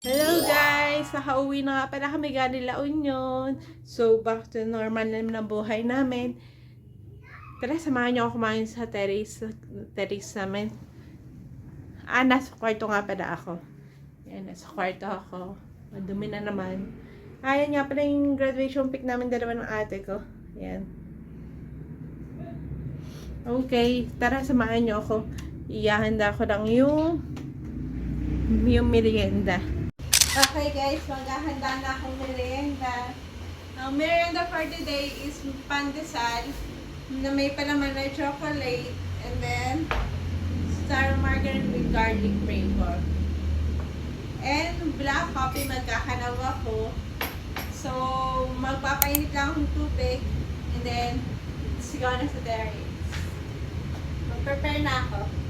Hello guys! Nakauwi na nga pala kami galing La Union. So, back to normal naman ang buhay namin. Tara, samahan niyo ako kumain sa terrace namin. Nasa kwarto nga pala ako. Yan, nasa kwarto ako. Madumi na naman. Yan nga pala yung graduation pic namin dalawa ng ate ko. Yan. Okay, tara, samahan niyo ako. Iyahanda ko lang yung merienda. Okay guys, maghahanda na akong merienda. Ang merienda for today is pandesal na may palaman na chocolate and then star margarine with garlic flavor. And black coffee magkakanaw ako. So, magpapainit lang akong tubig and then sigaw na sa terrace. Mag-prepare na ako.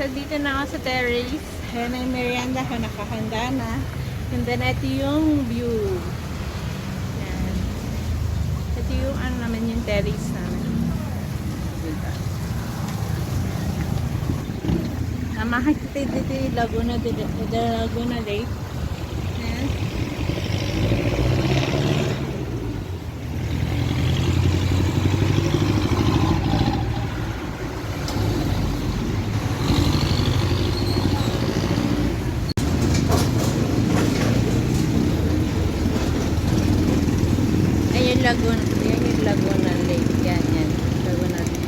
Dito na ako sa terrace. Ayan ang merienda ko, nakahanda na. And then, ito yung view. Ayan. Ito yung ano naman yung terrace namin. Diba? Makikita dito yung Laguna Lake. Ayan. Laguna, yan yung Laguna Lake. Yan, Laguna Lake.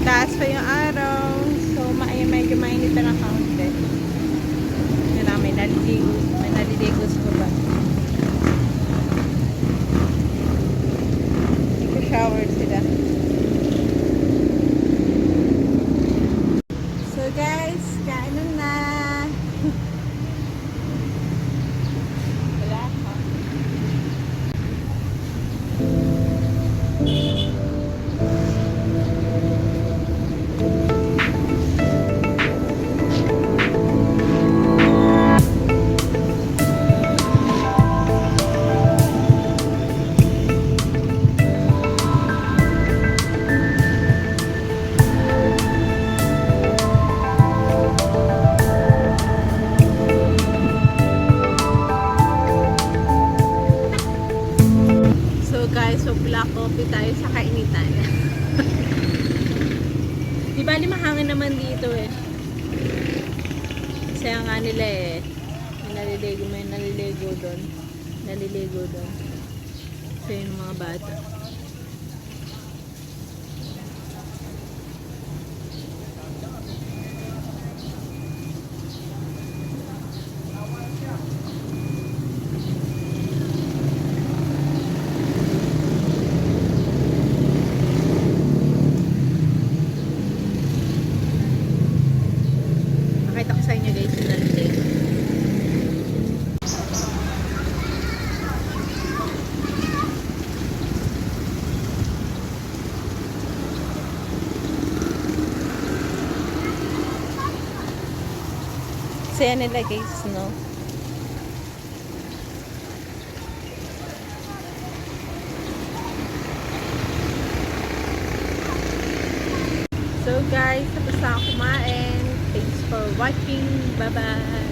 Taas pa yung araw. Medyo mainit na ng kaunti. Yun na, may naliligo sa baba. Nag-shower sila. So guys, kain na. Wala ka. So black coffee tayo sa kainitan. Di ba mahangin naman dito eh. Kasi nga nila eh. May naliligo doon. So yung mga bata. Pakita ko sa inyo guys yung naliligo. Saya nila guys, no? So guys, tapos na ako kumain. Thanks for watching. Bye-bye!